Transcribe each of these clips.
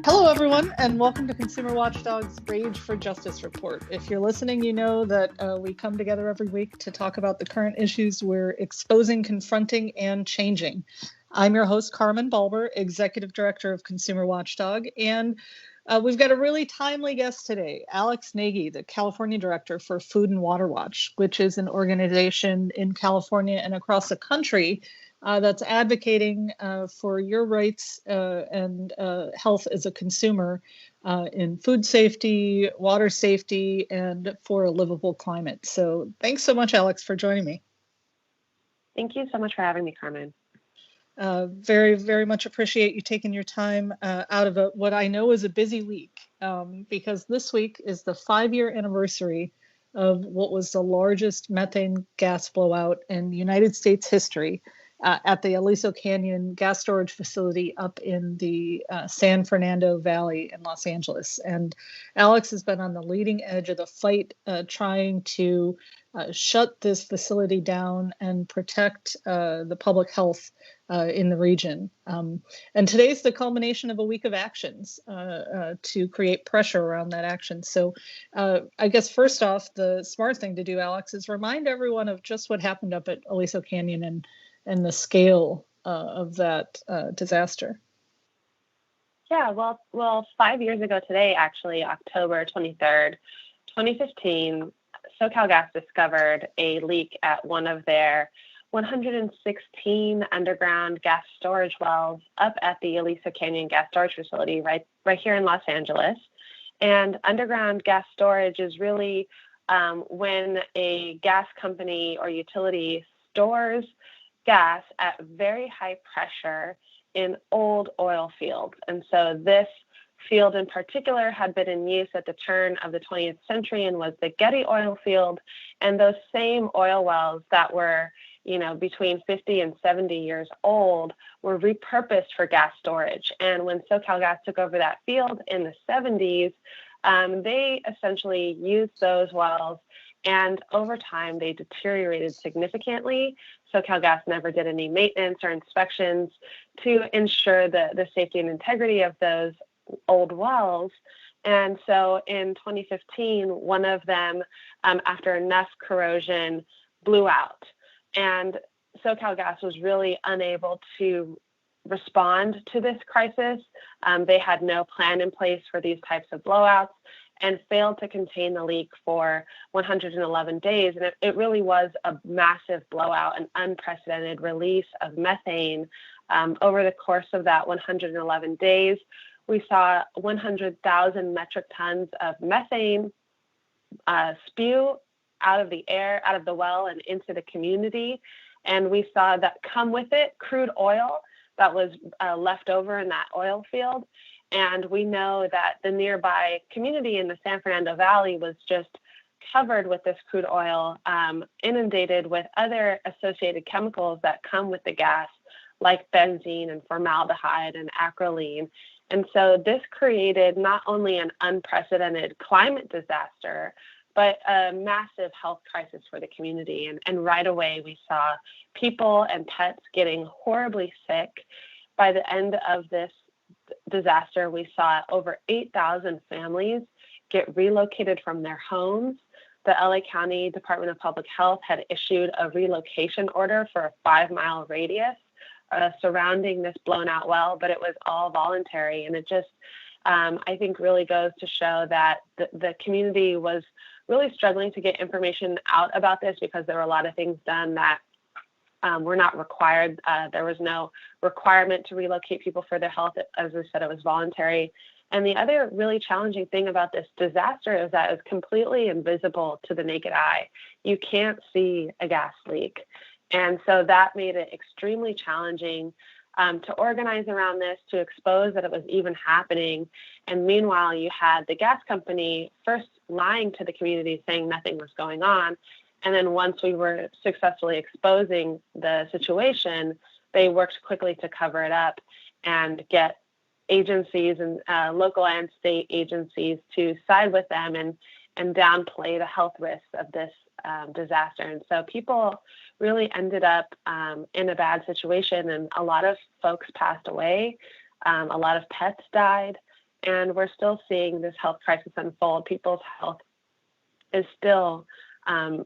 Hello, everyone, and welcome to Consumer Watchdog's Rage for Justice report. If you're listening, you know that we come together every week to talk about the current issues we're exposing, confronting, and changing. I'm your host, Carmen Balber, Executive Director of Consumer Watchdog, and we've got a really timely guest today, Alex Nagy, the California Director for Food and Water Watch, which is an organization in California and across the country that's advocating for your rights and health as a consumer in food safety, water safety, and for a livable climate. So thanks so much, Alex, for joining me. Thank you so much for having me, Carmen. Very, very much appreciate you taking your time out of what I know is a busy week, because this week is the 5-year anniversary of what was the largest methane gas blowout in United States history. At the Aliso Canyon gas storage facility up in the San Fernando Valley in Los Angeles. And Alex has been on the leading edge of the fight trying to shut this facility down and protect the public health in the region. And today's the culmination of a week of actions to create pressure around that action. So I guess first off, the smart thing to do, Alex, is remind everyone of just what happened up at Aliso Canyon and the scale of that disaster. Yeah, well, 5 years ago today, actually, October 23rd, 2015, SoCalGas discovered a leak at one of their 116 underground gas storage wells up at the Aliso Canyon gas storage facility right here in Los Angeles. And underground gas storage is really when a gas company or utility stores gas at very high pressure in old oil fields. And so this field in particular had been in use at the turn of the 20th century and was the Getty oil field. And those same oil wells that were, between 50 and 70 years old were repurposed for gas storage. And when SoCalGas took over that field in the 70s, they essentially used those wells, and over time they deteriorated significantly. SoCalGas never did any maintenance or inspections to ensure the safety and integrity of those old wells. And so in 2015, one of them, after enough corrosion, blew out. And SoCalGas was really unable to respond to this crisis. They had no plan in place for these types of blowouts and failed to contain the leak for 111 days. And it really was a massive blowout, an unprecedented release of methane. Over the course of that 111 days, we saw 100,000 metric tons of methane spew out of the air, out of the well and into the community. And we saw that come with it crude oil that was left over in that oil field. And we know that the nearby community in the San Fernando Valley was just covered with this crude oil, inundated with other associated chemicals that come with the gas, like benzene and formaldehyde and acrolein. And so this created not only an unprecedented climate disaster, but a massive health crisis for the community. And right away, we saw people and pets getting horribly sick. By the end of this disaster, we saw over 8,000 families get relocated from their homes. The LA County Department of Public Health had issued a relocation order for a 5-mile radius surrounding this blown out well, but it was all voluntary. And it just, I think, really goes to show that the community was really struggling to get information out about this because there were a lot of things done that were not required. There was no requirement to relocate people for their health. As I said, it was voluntary. And the other really challenging thing about this disaster is that it's completely invisible to the naked eye. You can't see a gas leak. And so that made it extremely challenging to organize around this, to expose that it was even happening. And meanwhile, you had the gas company first lying to the community, saying nothing was going on. And then once we were successfully exposing the situation, they worked quickly to cover it up and get agencies and local and state agencies to side with them and downplay the health risks of this disaster. And so people really ended up in a bad situation, and a lot of folks passed away. A lot of pets died. And we're still seeing this health crisis unfold. People's health is still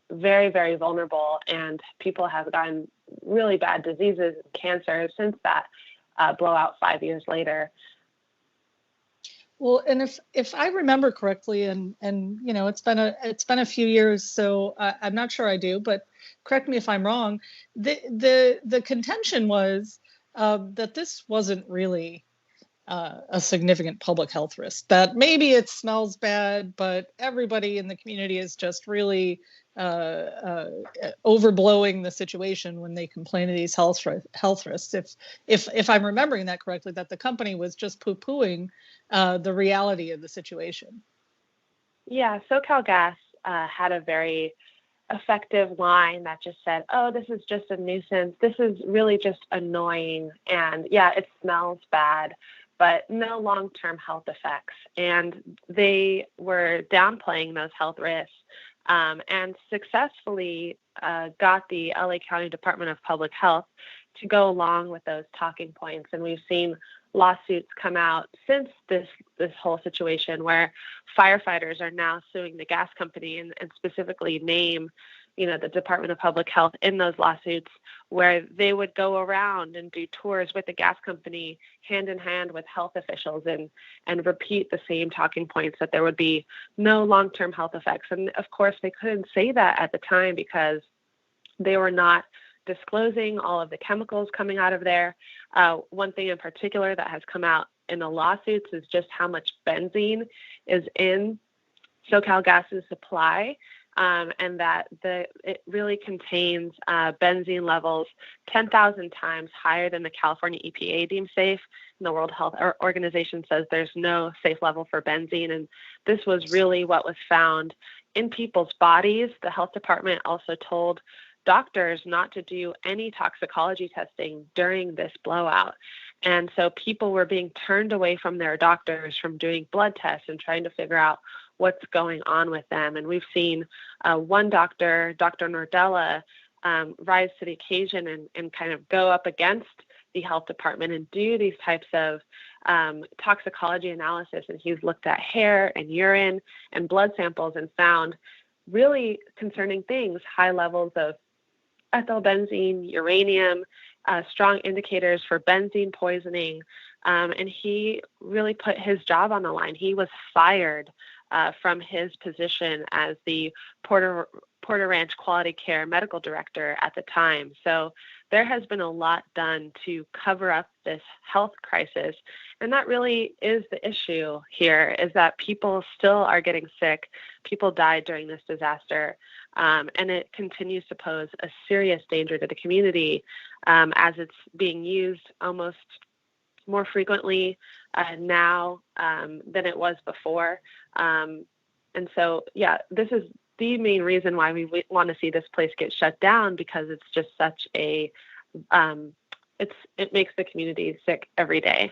very, very vulnerable, and people have gotten really bad diseases and cancer since that blowout 5 years later. Well, and if I remember correctly, and it's been a few years, so I'm not sure I do, but correct me if I'm wrong. The contention was that this wasn't really a significant public health risk. That maybe it smells bad, but everybody in the community is just really overblowing the situation when they complain of these health risks. If I'm remembering that correctly, that the company was just poo-pooing the reality of the situation. Yeah, SoCalGas had a very effective line that just said, "Oh, this is just a nuisance. This is really just annoying, and yeah, it smells bad, but no long-term health effects." And they were downplaying those health risks, and successfully got the LA County Department of Public Health to go along with those talking points. And we've seen lawsuits come out since this whole situation, where firefighters are now suing the gas company and specifically name, the Department of Public Health in those lawsuits, where they would go around and do tours with the gas company hand in hand with health officials and repeat the same talking points, that there would be no long-term health effects. And of course, they couldn't say that at the time because they were not disclosing all of the chemicals coming out of there. One thing in particular that has come out in the lawsuits is just how much benzene is in SoCalGas's supply, and that it really contains benzene levels 10,000 times higher than the California EPA deems safe. And the World Health Organization says there's no safe level for benzene, and this was really what was found in people's bodies. The health department also told doctors not to do any toxicology testing during this blowout. And so people were being turned away from their doctors from doing blood tests and trying to figure out what's going on with them. And we've seen one doctor, Dr. Nordella, rise to the occasion and kind of go up against the health department and do these types of toxicology analysis. And he's looked at hair and urine and blood samples and found really concerning things: high levels of ethylbenzene, uranium, strong indicators for benzene poisoning. And he really put his job on the line. He was fired from his position as the Porter Ranch Quality Care Medical Director at the time. So there has been a lot done to cover up this health crisis. And that really is the issue here, is that people still are getting sick. People died during this disaster. And it continues to pose a serious danger to the community as it's being used almost more frequently now than it was before. And so, yeah, this is the main reason why we want to see this place get shut down, because it's just such a, it makes the community sick every day.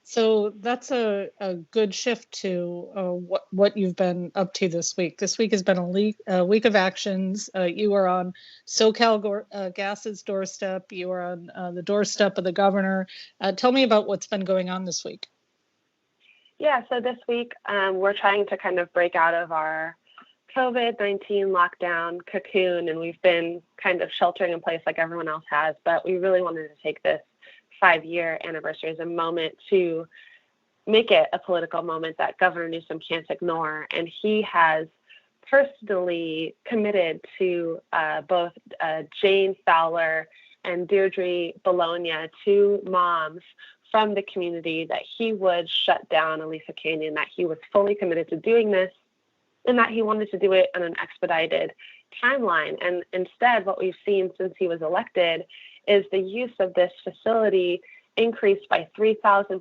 So that's a good shift to what you've been up to this week. This week has been a week of actions. You are on SoCalGas's doorstep. You are on the doorstep of the governor. Tell me about what's been going on this week. Yeah, so this week we're trying to kind of break out of our COVID-19 lockdown cocoon, and we've been kind of sheltering in place like everyone else has, but we really wanted to take this 5-year anniversary as a moment to make it a political moment that Governor Newsom can't ignore. And he has personally committed to both Jane Fowler and Deirdre Bologna, 2 moms from the community, that he would shut down Aliso Canyon, that he was fully committed to doing this, and that he wanted to do it on an expedited timeline. And instead, what we've seen since he was elected is the use of this facility increased by 3,000%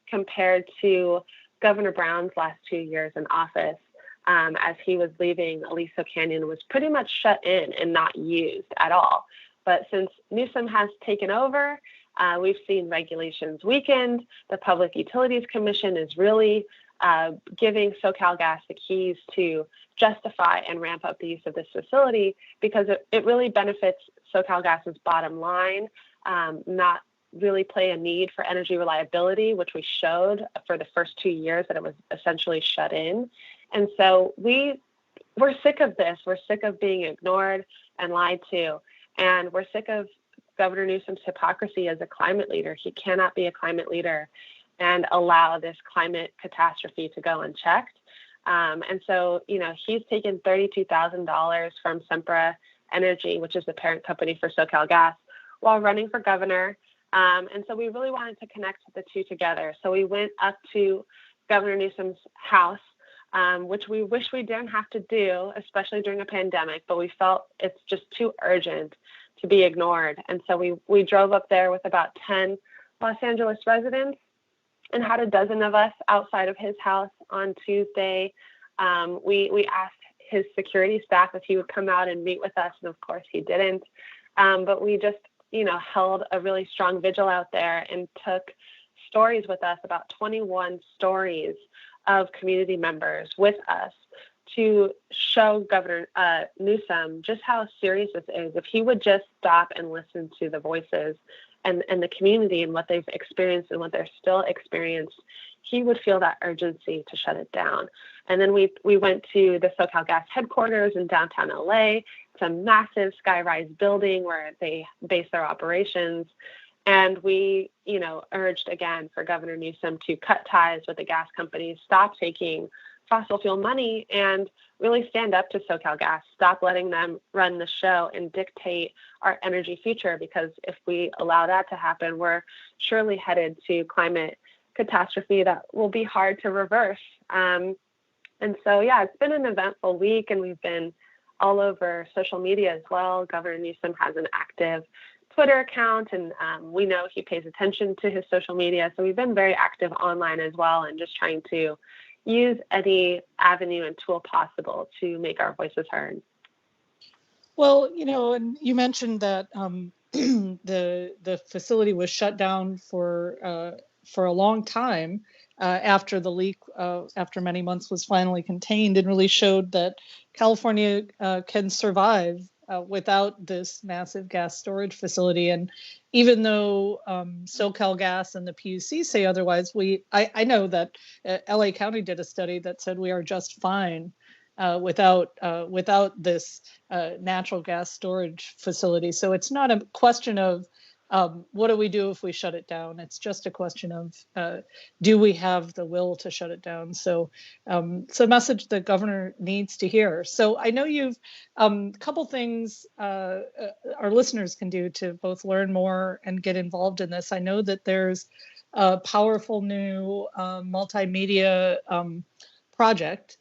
compared to Governor Brown's last 2 years in office. As he was leaving, Aliso Canyon was pretty much shut in and not used at all. But since Newsom has taken over, we've seen regulations weakened. The Public Utilities Commission is really giving SoCalGas the keys to justify and ramp up the use of this facility, because it really benefits SoCalGas's bottom line, not really play a need for energy reliability, which we showed for the first 2 years that it was essentially shut in. And so we're sick of this. We're sick of being ignored and lied to. And we're sick of Governor Newsom's hypocrisy as a climate leader. He cannot be a climate leader and allow this climate catastrophe to go unchecked. And so, he's taken $32,000 from Sempra Energy, which is the parent company for SoCalGas, while running for governor. And so we really wanted to connect the two together. So we went up to Governor Newsom's house, which we wish we didn't have to do, especially during a pandemic, but we felt it's just too urgent to be ignored. And so we drove up there with about 10 Los Angeles residents and had a dozen of us outside of his house on Tuesday. We asked his security staff if he would come out and meet with us, and of course he didn't. But we just, held a really strong vigil out there and took stories with us, about 21 stories of community members with us, to show Governor Newsom just how serious this is. If he would just stop and listen to the voices and the community and what they've experienced and what they're still experienced, he would feel that urgency to shut it down. And then we went to the SoCalGas headquarters in downtown LA. It's a massive skyrise building where they base their operations. And we, urged again for Governor Newsom to cut ties with the gas companies, stop taking fossil fuel money, and really stand up to SoCalGas, stop letting them run the show and dictate our energy future, because if we allow that to happen, we're surely headed to climate catastrophe that will be hard to reverse. And so, it's been an eventful week, and we've been all over social media as well. Governor Newsom has an active Twitter account, and we know he pays attention to his social media. So we've been very active online as well, and just trying to use any avenue and tool possible to make our voices heard. Well, and you mentioned that the facility was shut down for a long time after the leak, after many months, was finally contained, and really showed that California can survive without this massive gas storage facility. And even though SoCalGas and the PUC say otherwise, I know that LA County did a study that said we are just fine without this natural gas storage facility. So it's not a question of what do we do if we shut it down? It's just a question of do we have the will to shut it down? So it's a message the governor needs to hear. So I know you've a couple things our listeners can do to both learn more and get involved in this. I know that there's a powerful new multimedia project,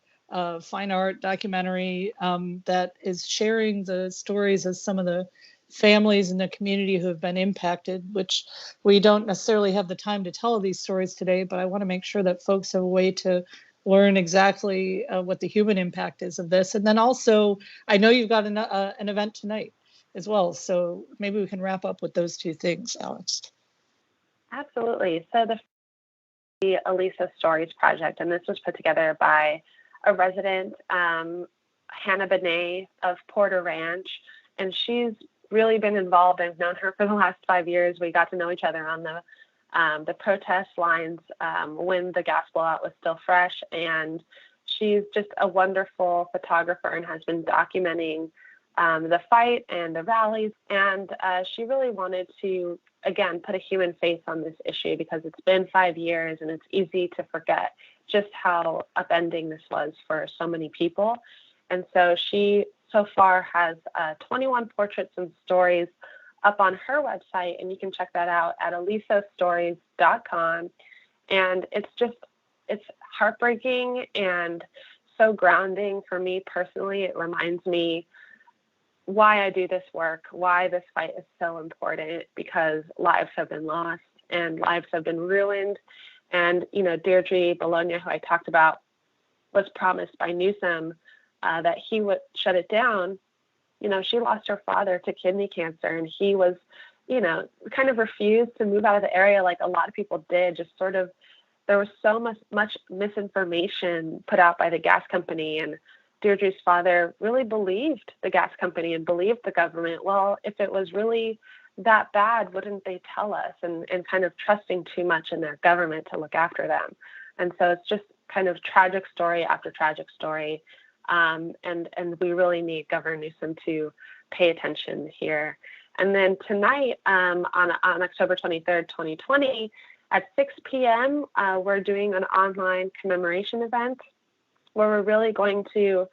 fine art documentary that is sharing the stories of some of the families in the community who have been impacted, which we don't necessarily have the time to tell these stories today, but I want to make sure that folks have a way to learn exactly what the human impact is of this. And then also, I know you've got an event tonight as well, so maybe we can wrap up with those two things, Alex. Absolutely. So the Aliso Stories Project, and this was put together by a resident, Hannah Benet of Porter Ranch, and she's really been involved. I've known her for the last 5 years. We got to know each other on the protest lines when the gas blowout was still fresh, and she's just a wonderful photographer and has been documenting the fight and the rallies. And she really wanted to, again, put a human face on this issue, because it's been 5 years and it's easy to forget just how upending this was for so many people. And so she so far has 21 portraits and stories up on her website, and you can check that out at alisostories.com. And it's heartbreaking and so grounding for me personally. It reminds me why I do this work, why this fight is so important, because lives have been lost and lives have been ruined. And, Deirdre Bologna, who I talked about, was promised by Newsom that he would shut it down. She lost her father to kidney cancer, and he was, kind of refused to move out of the area like a lot of people did. Just sort of, there was so much misinformation put out by the gas company, and Deirdre's father really believed the gas company and believed the government. Well, if it was really that bad, wouldn't they tell us? And kind of trusting too much in their government to look after them. And so it's just kind of tragic story after tragic story. And we really need Governor Newsom to pay attention here. And then tonight, on October 23rd, 2020, at 6 p.m., we're doing an online commemoration event where we're really going to,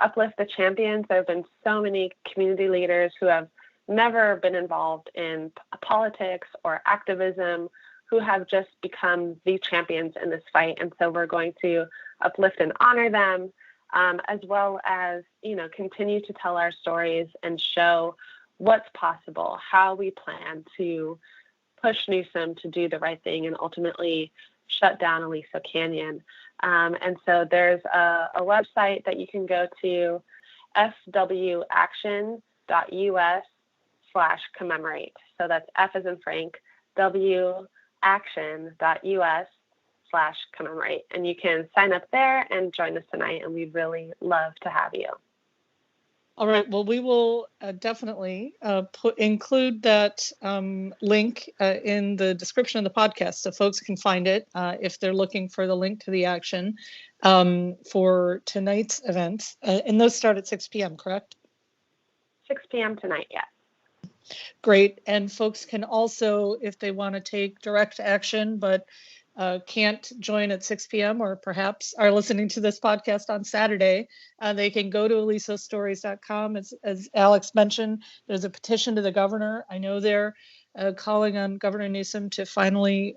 uplift the champions. There have been so many community leaders who have never been involved in politics or activism, who have just become the champions in this fight. And so we're going to uplift and honor them, as well as, continue to tell our stories and show what's possible, how we plan to push Newsom to do the right thing and ultimately shut down Aliso Canyon. And so there's a website that you can go to, fwaction.us/commemorate. So that's F as in Frank, waction.us/commemorate. And you can sign up there and join us tonight, and we'd really love to have you. All right. Well, we will definitely include that link in the description of the podcast so folks can find it if they're looking for the link to the action for tonight's events. And those start at 6 p.m., correct? 6 p.m. tonight, yes. Great. And folks can also, if they want to take direct action, but can't join at 6 p.m. or perhaps are listening to this podcast on Saturday, they can go to alisostories.com. As Alex mentioned, there's a petition to the governor. I know they're calling on Governor Newsom to finally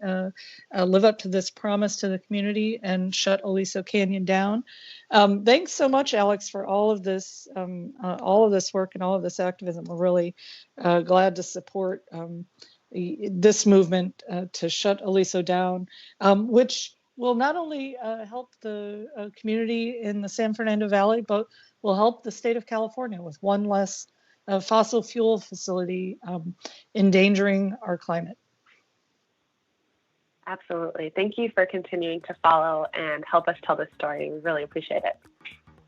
live up to this promise to the community and shut Aliso Canyon down. Thanks so much, Alex, for all of this work and all of this activism. We're really glad to support this movement to shut Aliso down, which will not only help the community in the San Fernando Valley, but will help the state of California with one less fossil fuel facility endangering our climate. Absolutely. Thank you for continuing to follow and help us tell this story. We really appreciate it.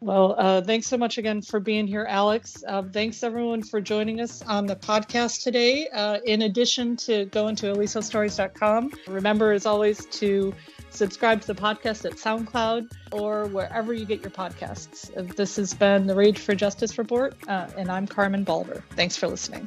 Well, thanks so much again for being here, Alex. Thanks everyone for joining us on the podcast today. In addition to going to alisostories.com, remember as always to subscribe to the podcast at SoundCloud or wherever you get your podcasts. This has been the Rage for Justice Report, and I'm Carmen Balber. Thanks for listening.